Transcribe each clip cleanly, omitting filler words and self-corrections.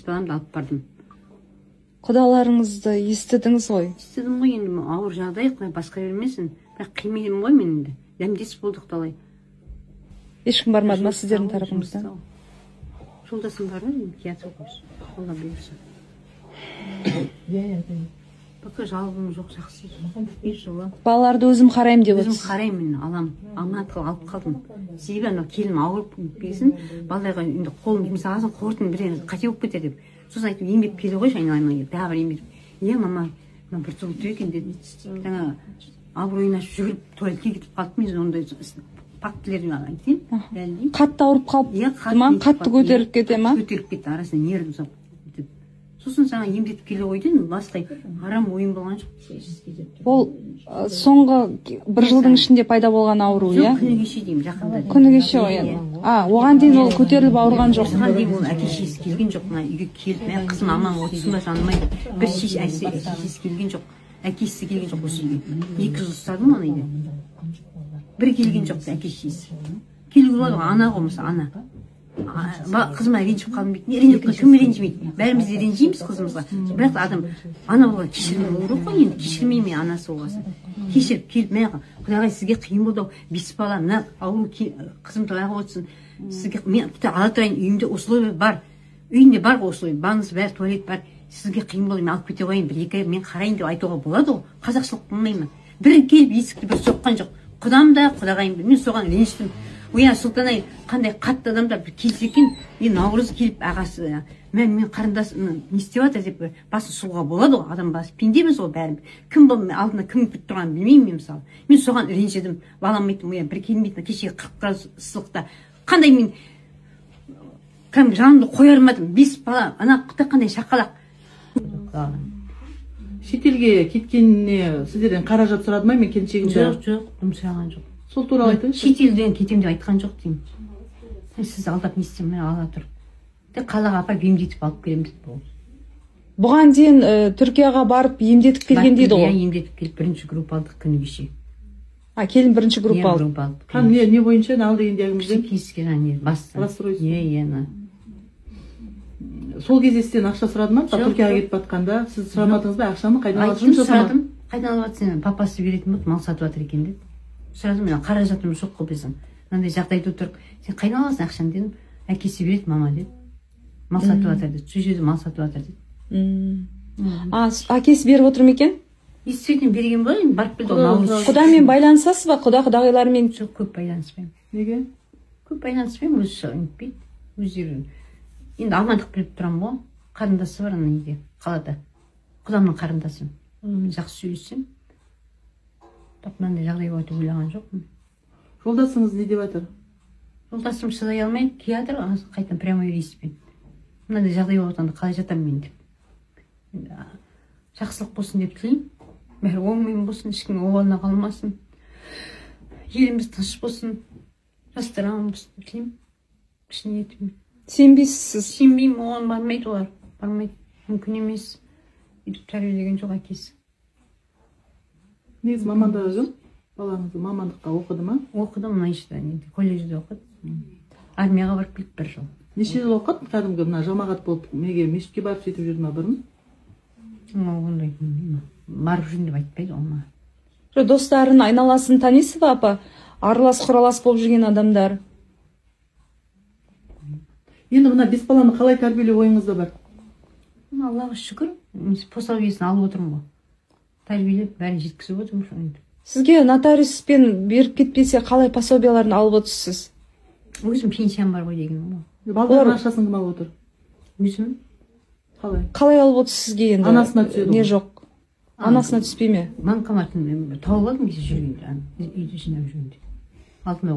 баламды алып бардым. Құдаларыңызды естідіңіз ғой. Естідім ғой, енді ауыр жағдай, құдай басқа бермесін. Бірақ қимеймін ғой мен енді. Дәмдес болдық талай. Ешкім бармады ма сіздердің тарапыңыздан? Жолдасым бар ғой, енді киятыр қойсын. Алла бұйырса. Пока жалобым жоқ, жақсы. Балаларды өзім қараймын деп Өзім отырсыз. қараймын, алам. Алматыға алып қалдым. Себебі анау келім ауырып келсін, балаларға енді қолым жұмса азын қортын бір қате болып кетер деп. Сосын айтып, еңбек келе ғой айналайын, тағы бір еңбек. Мама, бір тұлды екен деді. Жаңа абыройына жүгіріп туалетке кетіп қалыппын, мен ондай фактілерді айтайын. Қатты ауырып қалыпты ма? Қатты көтеріліп кете ма? Көтеріліп кетті, арасында нервім ұзап. Сосын жаңа емдетіп келе ғой деймін, басқа арам ойын болған жоқ. Ол соңғы бір жылдың ішінде пайда болған ауру, иә? Күні кеше деймін, жақында. Күні кеше ғой енді. Оған дейін ол көтеріліп ауырған жоқ. Оған дейін ол әке-шешесі келген жоқ, мына үйге келіп, мә қызым аман отырсын ба жанымайды. Бір әке-шешесі келген жоқ, әкесі келген жоқ осы үйге. 2 жыл ұстадым оны үйде. Бір келген жоқ әке-шешесі. Келуге болады ғой, ана ғой мысалы, ана. Қызыма ренжіп қалдым дейді. Ренжіп кім ренжімейді? Бәріміз де ренжиміз қызымызға. Бірақ адам ана болған кешірім болу ғой, енді кешірмеймін мен анасы болғасын. Кешіріп келіп, мә құдағай сізге қиын болды, 5 бала, мына ауру қызым талайға отырсын. Сізге мен ала тұрайын, үйімде условия бар. Үйінде бар ғой условия, ваннасы бар, туалет бар. Сізге қиын болды, мен алып кете қояйын, 1-2 ай мен қарайын деп айтуға болады ғой. Қазақшылық қылмаймын. Бір келіп есікті бір соққан жоқ. Құдам да, құдағайым да. Мен соған ренжістім. Оя Сұлтан-ай, қандай қатты адамдар бір келсе екен, Наурыз келіп ағасы, мен қарындасым не істеп жатыр деп басын сұлға болады ғой, адам басы пендеміз ғой бәрін. Кім бұл алдында кім күтіп тұрғанын білмеймін мен мысалы. Мен соған ренжідім, балам айттым, оя бір келмейтін, кешегі 40 градус ыстықта. Қандай мен кәдімгі жанымды қоя алмадым, 5 бала, ана қандай шақалақ. Шетелге кеткеніне сіздерден қаражат сұрады ма? Мен келіншегімді жоқ, сұраған жоқ. Сол туралы айтыңызшы. Шетелден кетем деп айтқан жоқ деймін. Сіз алдап не істеймін, ала тұр. Қалаға апарып емдетіп алып келемін дейді. Бұған дейін Түркияға барып емдетіп келген дейді ғой. Емдетіп келіп бірінші группа алдық күні кеше. Келін бірінші группа алды. Не бойынша ал деген диагнозбен? Психический ранение, бас расстройство. Сол кезде сізден ақша сұрады ма? Түркияға кетіп жатқанда сіз сұрамадыңыз ба ақшаны? Қайдан алып сұрадым. Қайдан алып жатсың? Папасы беретін болды, мал сатып жатыр екен деп. Сұрадым, мен қаражатым жоқ қой біздің. Мынандай жағдайда отырып, сен қайдан аласың ақшаны дедім. Әкесі береді, мама деді. Мал сатып жатыр деді. Сол жерде мал сатып жатыр деді. Әкесі беріп отыр ма екен? Естейтін берген ба, барып келді. Құдамен байланысасыз ба? Құдағайлармен? Жоқ, көп байланыспаймын. Неге? Көп байланыспаймын, өзі ұмытпайды. Өздері. Енді амандық біліп тұрам ғой. Қарындасы бар ана үйде, қалада. Құдамның қарындасы. Онымен жақсы сөйлессем. Бірақ мынандай жағдай болады ойлаған жоқпын. Жолдасыңыз не деп жатыр? Жолдасым шыдай алмайды, келатыр, қайтадан прямой рейспен. Мынандай жағдай болып жатқанда қалай жатамын мен деп. Жақсылық болсын деп тілеймін. Бәрі оңмен болсын, ешкім обалына қалмасын. Еліміз тыныш болсын, жастар аман болсын деп тілеймін. Шын ниетіммен. Сенбейсіз? Сенбеймін, оған бармайды олар. Бармайды. Мүмкін емес. Өйтіп тәрбиелеген жоқ әкесі. Негізі мамандығы кім? Балаңызды мамандыққа оқыды ма? Оқыды, мына ішті, колледжде оқыды. Армияға барып келіп 1 жыл. Неше жыл оқыды? Кәдімгі мына жамағат болып, неге мешітке барып жетіп жүрді ма бұрын? Ондай барып жүрін деп айтпайды ол ма. Достарын, айналасын танисыз ба апа? Аралас құралас болып жүрген адамдар. Енді мына 5 баланы қалай тәрбиелеу ойыңызда бар? Аллаға шүкір, пособиесін алып отырмын ғой. Тәрбиелеп, бәрін жеткізіп отырмын. Сізге нотариуспен беріп кетпесе, қалай пособияларын алып отырсыз? Өзім пенсиям бар ғой деген ғой. Балалардың ақшасын кім алып отыр? Өзім. Қалай алып отырсыз сізге енді? Анасына түседі ғой. Не жоқ? Анасына түспей ме? Банкоматтан тауып алдым кесе жүргенде, үйде жинап жүргенде. Алтында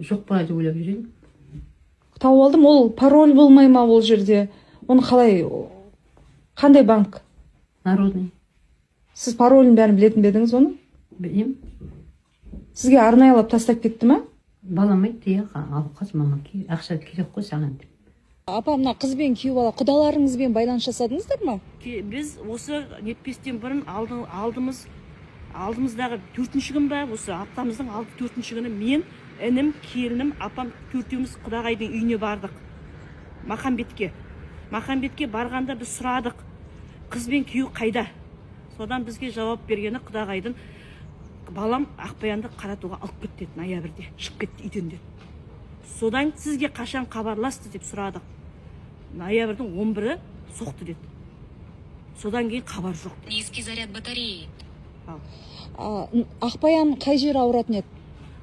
жоқ па деп ойлап жүрген. Тауып алдым, ол пароль болмай ма ол жерде? Оны қандай банк? Народный. Сіз паролін бәрін білетін бедіңіз оны? Білем. Сізге арнайылап тастап кетті ма? Балам айтты, алып қаз, мама, ақша керек қой саған деп. Апа, мына қыз бен күйеу бала құдаларыңызбен байланыс жасадыңыздар ма? Біз осы нетпестен бұрын алдымыздағы 4-ші күн ба, осы аптамыздың 4-ші күні мен, інім, келінім, апам 4-еуміз құдағайдың үйіне бардық. Махамбетке. Махамбетке барғанда біз сұрадық, қыз бен күйеу қайда? Содан бізге жауап бергені құдағайдың балам Ақбаянды Қаратауға алып кетті деді, ноябрьде шығып кетті үйден деді. Содан сізге қашан хабарласты деп сұрадық. Ноябрьдің 11-і соқты деді. Содан кейін хабар жоқ. Низкий заряд батареи. Ақбаян қай жері ауыратын еді?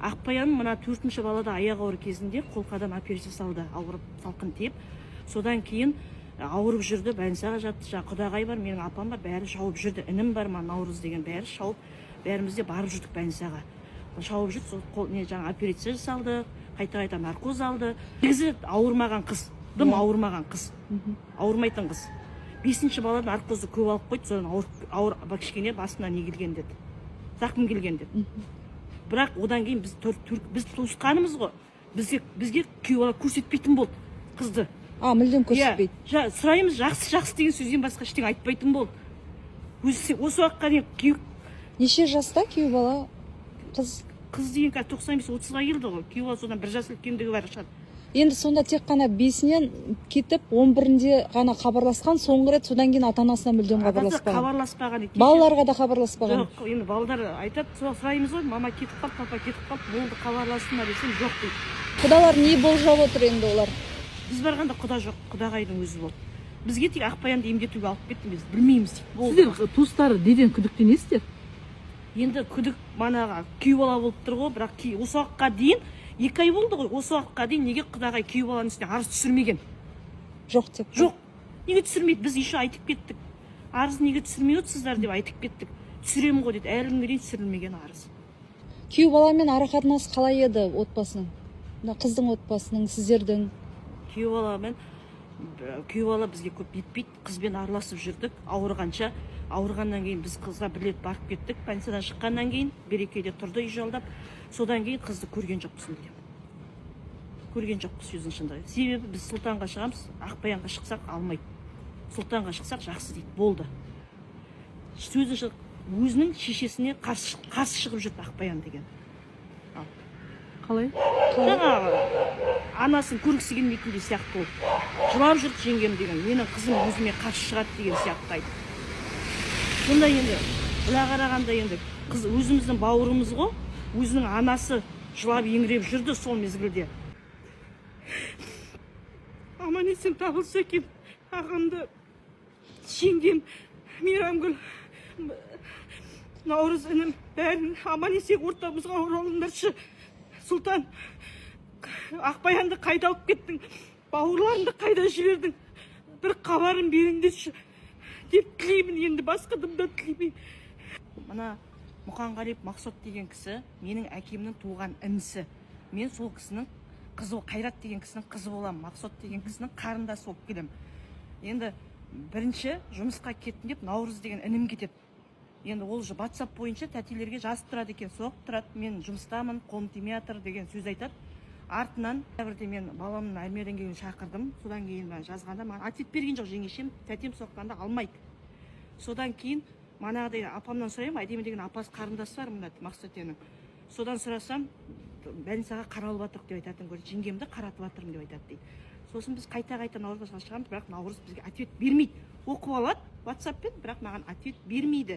Ақбаян мына 4-ші балада аяқ ауыр кезінде қолқадан операция салды, ауырып салқын тиіп. Содан кейін ауырып жүрді, больницаға жатты. Жаңа құдағай бар, менің апам бар, бәрі шауып жүрді. Інім бар, Наурыз деген бәрі шауып, бәріміз де барып жүрдік больницаға. Шауып жүрді, сол жаңа операция жасалды, қайта-қайта наркоз алды. Негізі ауырмаған қыз, дым ауырмаған қыз, ауырмайтын қыз. 5-ші балада наркозды көп алып қойды, содан ауыр кішкене басына не келген деді, зақым келген деді. Бірақ одан кейін біз туысқанымыз ғой, бізге күйеу бала көрсетпейтін болды қызды. Мүлдем көрсетпейді. Сұраймыз, жақсы деген сөзден басқа ештеңе айтпайтын болды. Осы уақытқа дейін күйеу. Неше жаста күйеу бала? Қыз деген 95-30-ға келді ғой. Күйеу бала содан 1 жас үлкендігі бар шығар. Енді сонда тек қана 5-нен кетіп 11-інде ғана хабарласқан, соңғы рет содан кейін ата-анасына мүлдем хабарласпаған. Балаларға да хабарласпаған. Жоқ, енді балалар айтады, сұраймыз ғой, мама кетіп қалды, папа кетіп қалды, болды хабарлассын ба десем, жоқ дейді. Құдалар не болжап отыр енді олар? Біз барғанда құда жоқ, құдағайдың өзі болды. Бізге тек Ақбаянды емдетуге алып кетті, біз білмейміз. Сіздер туыстары неден күдіктенесіздер? Енді күдік манаға күйеу бала болып тұр ғой, бірақ осы уақытқа дейін 2 ай болды ғой, осы уақытқа дейін неге құдағай күйеу баланың үстіне арыз түсірмеген? Жоқ деп. Жоқ. Неге түсірмейді? Біз еще айтып кеттік. Арыз неге түсірмей отырсыздар деп айтып кеттік. Түсіремін ғой деді. Әлі күнге дейін түсірілмеген арыз. Күйеу баламен ара қатынас қалай еді отбасының? Қыздың отбасының, сіздердің? Күйеу бала бізге көп бетпейді. Қызбен араласып жүрдік. Ауырғанша, ауырғаннан кейін біз қызға бір рет барып кеттік. Больницадан шыққаннан кейін Берекеде тұрды үй жалдап. Содан кейін қызды көрген жоқпыз мүлдем. Көрген жоқпыз сөзін шындығы. Себебі біз Сұлтанға шығамыз, Ақбаянға шықсақ алмайды. Сұлтанға шықсақ жақсы дейді. Болды. Сөзін өзінің шешесіне қарсы шығып жүрді Ақбаян деген. Қалай? Жаңағы анасын көргісі келмейтіндей сияқты болды. Жылап жүрді жеңгем деген. Менің қызым өзіме қарсы шығады деген сияқты айтты. Сонда енді бұла қарағанда енді қыз өзіміздің бауырымыз ғой. Өзінің анасы жылап еңіреп жүрді сол мезгілде. Аман есен табылса екен, ағамды, жеңгем, Мейрамгүл, Наурыз інім бәрін аман есен ортамызға оралыңдаршы. Сұлтан, Ақбаянды қайда алып кеттің? Бауырларыңды қайда жібердің? Бір хабарын беріңдерші деп тілеймін, енді басқа дымда тілеймін. Мына Мұқанғалиев Мақсот деген кісі менің әкемнің туған інісі. Мен сол кісінің қызы, Қайрат деген кісінің қызы боламын. Мақсот деген кісінің қарындасы болып келем. Енді бірінші жұмысқа кеттім деп Наурыз деген інім кетеді. Енді ол WhatsApp бойынша тәтелерге жазып тұрады екен, соғып тұрады. Мен жұмыстамын, қолым тимей жатыр деген сөз айтады. Артынан бірде мен баламның армиядан келген шақырдым. Содан кейін жазғанда маған ответ берген жоқ, жеңешем, тәтем соққанда алмайды. Содан кейін манағыдай апамнан сұраймын, әдемі деген апасы қарындасы бар мына Мақсатенің. Содан сұрасам, больницаға қаралып жатырық деп айтатын көрді. Жеңгемді қаратып жатырмын деп айтады дейді. Сосын біз қайта-қайта Наурызға шығамыз, бірақ Наурыз бізге ответ бермейді. Оқып алады WhatsApp-пен, бірақ маған ответ бермейді.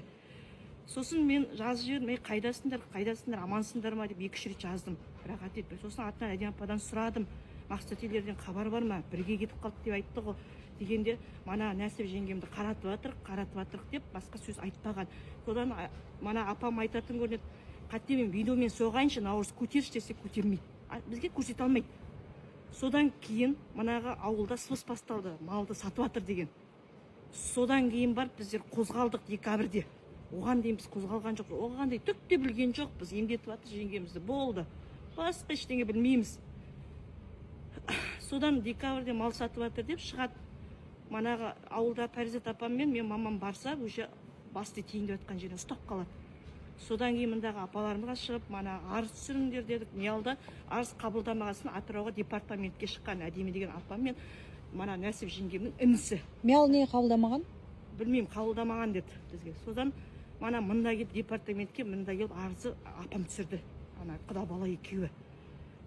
Сосын мен жазып жібердім, қайдасыңдар, амансыңдар ма деп 2-3 рет жаздым, бірақ ответ бермеді. Сосын артынан әдемі ападан сұрадым, Мақсателерден хабар бар ма, бірге кетіп қалды деп айтты ғой. Дегенде мана Нәсіп жеңгемді қаратып жатырық деп басқа сөз айтпаған. Содан мана апам айтатын көрінеді, қаттемен видеомен соғайыншы, Наурыз көтерші десе көтермейді. Бізге көрсете алмайды. Содан кейін манағы ауылда сыбыс басталды, малды сатып жатыр деген. Содан кейін барып біздер қозғалдық декабрьде. Оған дейін біз қозғалған жоқ. Оған дейін түк те білген жоқ. Біз емдетіп жатыр жеңгемізді. Болды. Басқа ештеңе білмейміз. Содан декабрьде мал сатып жатыр деп шығады. Манағы ауылда Пәризат апам мен мамам барса, уже басты тиін деп жатқан жеріне ұстап қалады. Содан кейін мындағы апаларымызға шығып, мана арыз түсіріңдер дедік. Миялда арыз қабылдамағасын Атырауға департаментке шыққан әдемі деген апам мен мана Нәсіп жеңгемнің інісі. Миял не қабылдамаған? Білмеймін, қабылдамаған деді бізге. Содан мана мында келіп департаментке мында келіп арызы апам түсірді. Ана құда бала екеуі.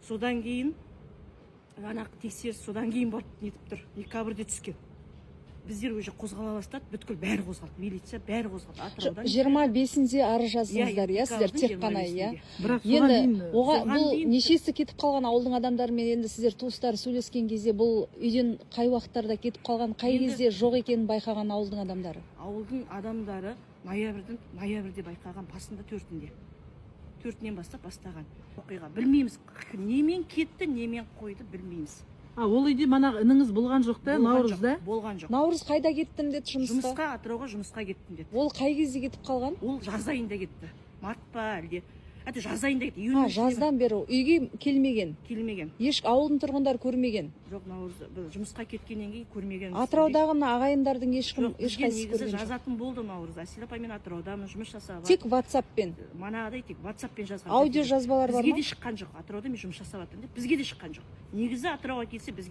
Содан кейін ана тексеріс содан кейін барып нетіп тұр. Декабрьде түскен. біздер уже қозғала бастады, бүткіл бәрі қозғалды, милиция бәрі қозғалды. Атыраудан 25-сінде арыз жаздыңыздар, иә, сіздер тек қана, иә. Енді бұл нешесі кетіп қалған ауылдың адамдарымен, енді сіздер туыстар сөйлескен кезде бұл үйден қай уақыттарда кетіп қалған, қай кезде жоқ екенін байқаған ауылдың адамдары? Ауылдың адамдары ноябрьде байқаған, басында 4-нен бастаған оқиға. Білмейміз, немен кетті, немен қойды, білмейміз. Ол үйде манағы ініңіз болған жоқ та, Наурызда? Болған жоқ. Наурыз қайда кеттім деді жұмысқа? Жұмысқа, Атырауға жұмысқа кеттім деді. Ол қай кезде кетіп қалған? Ол жаз айында кетті. Март па әлде? Әті жаз айында кетті. Жаздан бері үйге келмеген. Ауылдың тұрғындар көрмеген. Жоқ, Наурызда жұмысқа кеткеннен кейін көрмеген. Атыраудағы ағайындардың ешқайсысы көрмеген. Негізі жазатын болды Наурызда. Әсел апаймен Атыраудамын, жұмыс жасап. Тек WhatsApp-пен. Манағыдай тек WhatsApp-пен жазған. Аудио жазбалар бар ма? Бізге де шыққан жоқ. Атырауда мен жұмыс жасап жатырмын деп. Бізге де шыққан жоқ. Негізі Атырауға келсе бізге